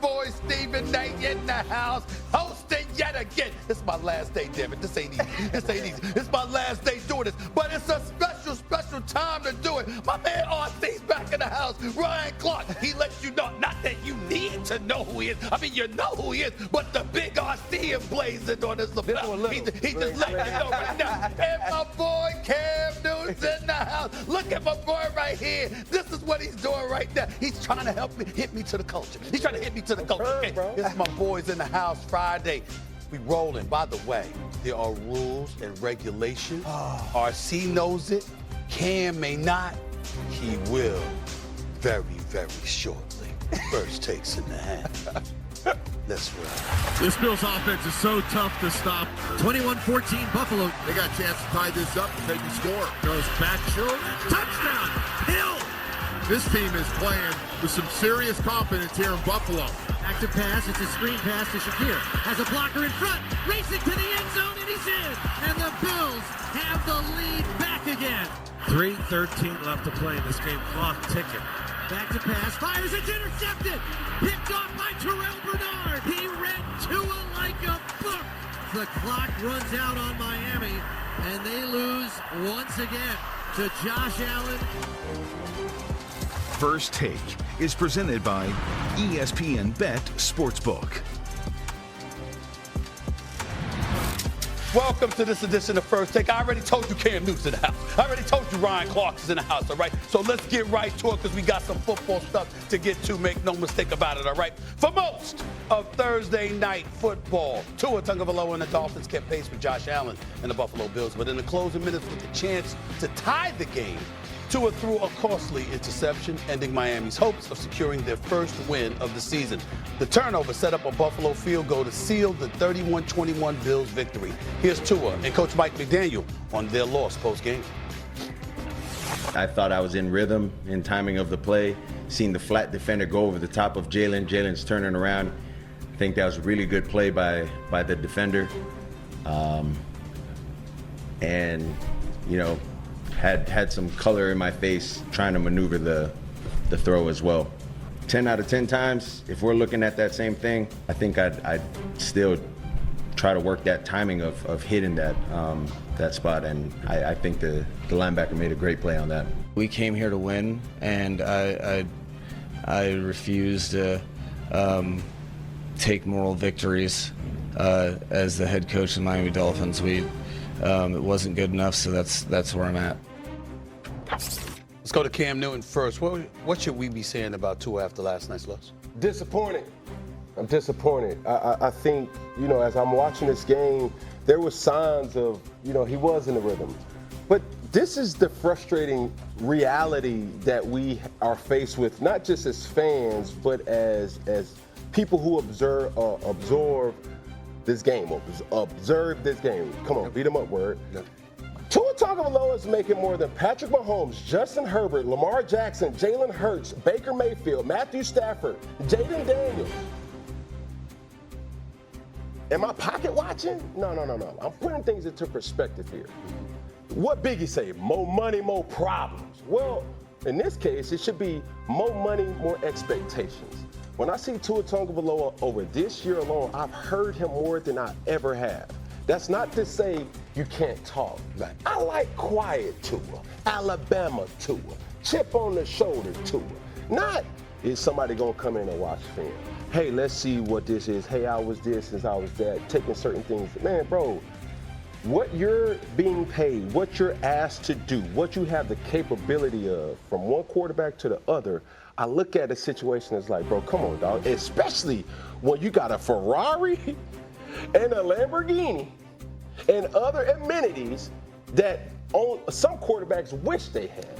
boy Stephen Knight in the house, hosting yet again. This is my last day, damn it. This ain't easy. This ain't easy. It's my last day doing this, but it's a special, special time to do it. My man RC's back in the house. Ryan Clark, he lets you know, not that you need to know who he is. I mean, you know who he is, but the big RC emblazoned on his lapel. He just letting you know right now. And my boy Cam Newton's in the house. Look at my boy right here. This is what he's doing right now. He's trying to help me, hit me to the culture. He's trying to hit me to the culture. Okay, this is my boys in the house Friday. We rolling. By the way, there are rules and regulations. RC knows it. Cam may not. He will very, very shortly. First takes in the hand. Let's run. This Bills offense is so tough to stop. 21-14 Buffalo. They got a chance to tie this up if they can score. Goes back shoulder. Touchdown. Hill. This team is playing with some serious confidence here in Buffalo. Back to pass. It's a screen pass to Shakir. Has a blocker in front. Racing to the end zone, and he's in. And the Bills have the lead back again. 3:13 left to play in this game. Clock ticking. Back to pass. Fires. It's intercepted. Picked off by Terrell Bernard. He read Tua like a book. The clock runs out on Miami, and they lose once again to Josh Allen. First Take is presented by ESPN Bet Sportsbook. Welcome to this edition of First Take. I already told you Cam Newton's in the house. I already told you Ryan Clark is in the house, all right? So let's get right to it because we got some football stuff to get to. Make no mistake about it, all right? For most of Thursday night football, Tua Tagovailoa and the Dolphins kept pace with Josh Allen and the Buffalo Bills. But in the closing minutes with the chance to tie the game, Tua threw a costly interception, ending Miami's hopes of securing their first win of the season. The turnover set up a Buffalo field goal to seal the 31-21 Bills victory. Here's Tua and Coach Mike McDaniel on their loss post-game. I thought I was in rhythm, in timing of the play, seeing the flat defender go over the top of Jayden. Jayden's turning around. I think that was a really good play by the defender. And, you know, had some color in my face trying to maneuver the throw as well. 10 out of 10 times, if we're looking at that same thing, I think I'd still try to work that timing of hitting that spot, and I think the linebacker made a great play on that. We came here to win, and I refuse to take moral victories as the head coach of the Miami Dolphins. It wasn't good enough, so that's where I'm at. Let's go to Cam Newton first. What should we be saying about Tua after last night's loss? Disappointed. I'm disappointed. I think, you know, as I'm watching this game, there were signs of, you know, he was in the rhythm. But this is the frustrating reality that we are faced with, not just as fans, but as people who absorb this game. Observe this game. Come on, beat him up, word. Yep. Tua Tagovailoa is making more than Patrick Mahomes, Justin Herbert, Lamar Jackson, Jalen Hurts, Baker Mayfield, Matthew Stafford, Jayden Daniels. Am I pocket watching? No. I'm putting things into perspective here. What Biggie say? More money, more problems. Well, in this case, it should be more money, more expectations. When I see Tua Tagovailoa over this year alone, I've heard him more than I ever have. That's not to say you can't talk. Right. I like quiet Tua, Alabama Tua, chip on the shoulder Tua. Not is somebody gonna come in and watch film. Hey, let's see what this is. Hey, I was this and I was that. Taking certain things. Man, bro, what you're being paid, what you're asked to do, what you have the capability of from one quarterback to the other, I look at the situation as like, bro, come on, dog. Especially when you got a Ferrari and a Lamborghini and other amenities that some quarterbacks wish they had.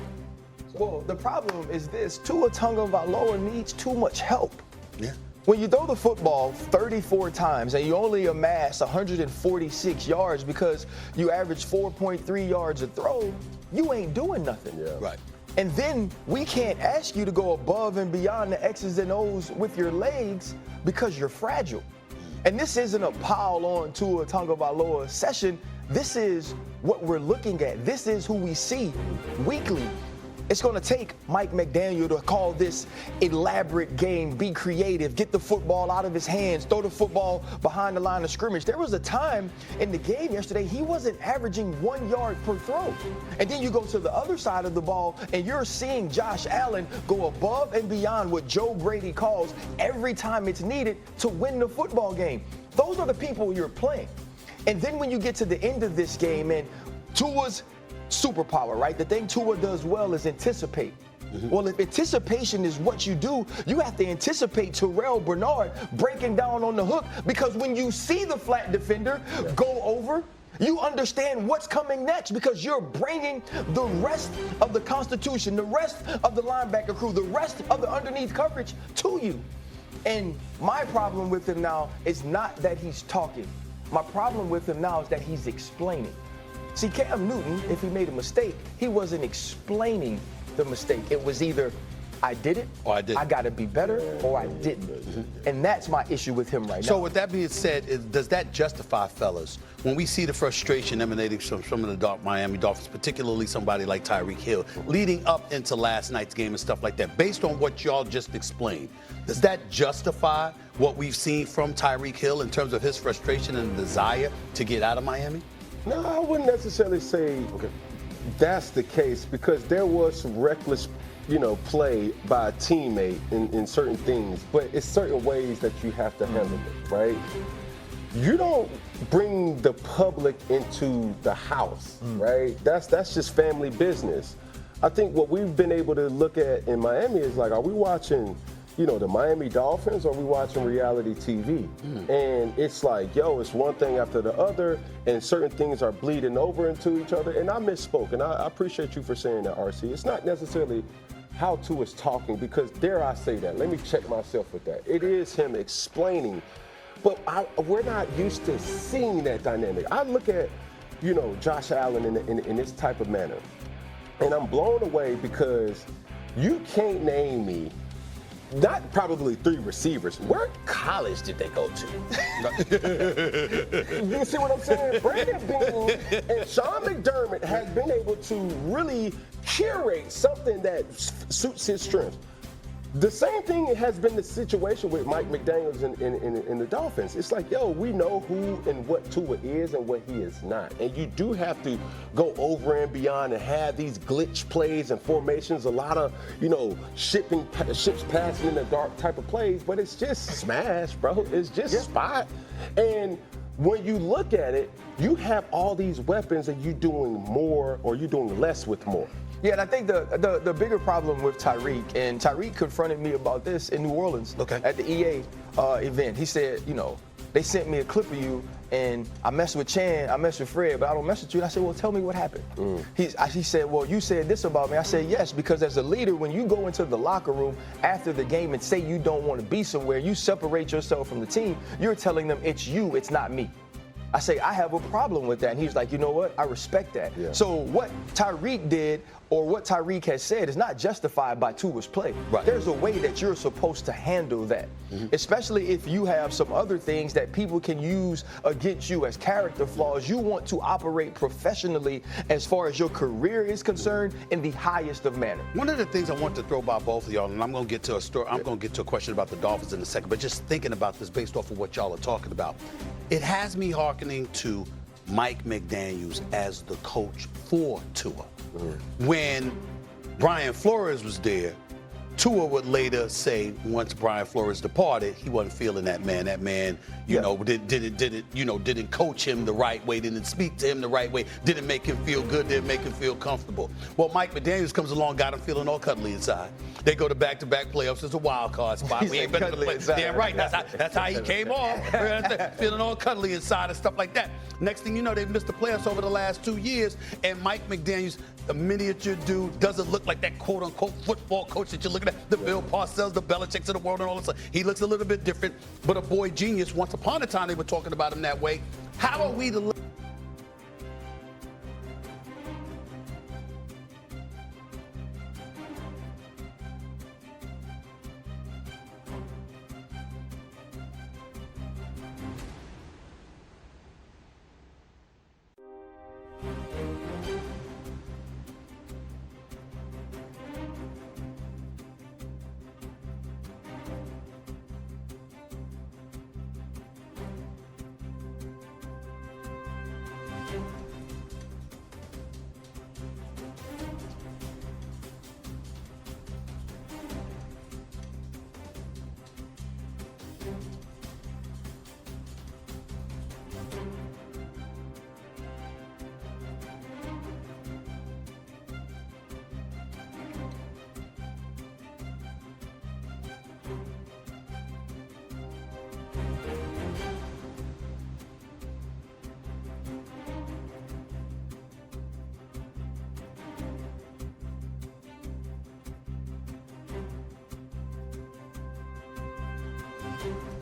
Well, the problem is this. Tua Tagovailoa needs too much help. Yeah. When you throw the football 34 times and you only amass 146 yards because you average 4.3 yards a throw, you ain't doing nothing. Yeah. Right. And then we can't ask you to go above and beyond the X's and O's with your legs because you're fragile. And this isn't a pile on Tua Tagovailoa session. This is what we're looking at. This is who we see weekly It's going to take Mike McDaniel to call this elaborate game, be creative, get the football out of his hands, throw the football behind the line of scrimmage. There was a time in the game yesterday he wasn't averaging 1 yard per throw. And then you go to the other side of the ball and you're seeing Josh Allen go above and beyond what Joe Brady calls every time it's needed to win the football game. Those are the people you're playing. And then when you get to the end of this game and Tua's superpower, right? The thing Tua does well is anticipate. Well, if anticipation is what you do, you have to anticipate Terrell Bernard breaking down on the hook, because when you see the flat defender go over, you understand what's coming next, because you're bringing the rest of the constitution, the rest of the linebacker crew, the rest of the underneath coverage to you. And my problem with him now is not that he's talking. My problem with him now is that he's explaining. See, Cam Newton, if he made a mistake, he wasn't explaining the mistake. It was either I did it, or I got to be better, or I didn't. And that's my issue with him right now. So with that being said, does that justify, fellas, when we see the frustration emanating from some of the Miami Dolphins, particularly somebody like Tyreek Hill, leading up into last night's game and stuff like that, based on what y'all just explained, does that justify what we've seen from Tyreek Hill in terms of his frustration and desire to get out of Miami? No, I wouldn't necessarily say that's the case, because there was some reckless, play by a teammate in certain things, but it's certain ways that you have to handle it, right? You don't bring the public into the house, right? That's just family business. I think what we've been able to look at in Miami is like, are we watching the Miami Dolphins, or are we watching reality TV? And it's like, it's one thing after the other, and certain things are bleeding over into each other. And I misspoke, and I appreciate you for saying that, RC. It's not necessarily how Tua is talking, because dare I say that? Let me check myself with that. It is him explaining, but we're not used to seeing that dynamic. I look at, Josh Allen in this type of manner, and I'm blown away, because you can't name me not probably 3 receivers. Where college did they go to? You see what I'm saying? Brandon Beane and Sean McDermott has been able to really curate something that suits his strengths. The same thing has been the situation with Mike McDaniels in the Dolphins. It's like, we know who and what Tua is and what he is not. And you do have to go over and beyond and have these glitch plays and formations, a lot of, ships passing in the dark type of plays, but it's just smash, bro. It's just spot. And when you look at it, you have all these weapons and you're doing more, or you're doing less with more. Yeah, and I think the bigger problem with Tyreek, and Tyreek confronted me about this in New Orleans at the EA event. He said, they sent me a clip of you, and I messed with Chan, I messed with Fred, but I don't mess with you. And I said, well, tell me what happened. He said, well, you said this about me. I said, yes, because as a leader, when you go into the locker room after the game and say you don't want to be somewhere, you separate yourself from the team, you're telling them it's you, it's not me. I say, I have a problem with that. And he's like, you know what? I respect that. Yeah. So what Tyreek did, or what Tyreek has said, is not justified by Tua's play. Right. There's a way that you're supposed to handle that, especially if you have some other things that people can use against you as character flaws. You want to operate professionally as far as your career is concerned in the highest of manner. One of the things I want to throw by both of y'all, and I'm going to get to a story, I'm going to get to a question about the Dolphins in a second, but just thinking about this based off of what y'all are talking about, it has me hearkening to Mike McDaniels as the coach for Tua. When Brian Flores was there, Tua would later say, once Brian Flores departed, he wasn't feeling that man. That man, didn't coach him the right way, didn't speak to him the right way, didn't make him feel good, didn't make him feel comfortable. Well, Mike McDaniels comes along, got him feeling all cuddly inside. They go to back-to-back playoffs. It's a wild card spot. We ain't been to the playoffs. Damn right. That's how he came off. Feeling all cuddly inside and stuff like that. Next thing you know, they've missed the playoffs over the last 2 years, and Mike McDaniels, a miniature dude, doesn't look like that quote-unquote football coach that you're looking at, the Bill Parcells, the Belichick's of the world and all this stuff. He looks a little bit different, but a boy genius. Once upon a time, they were talking about him that way. How are we to you.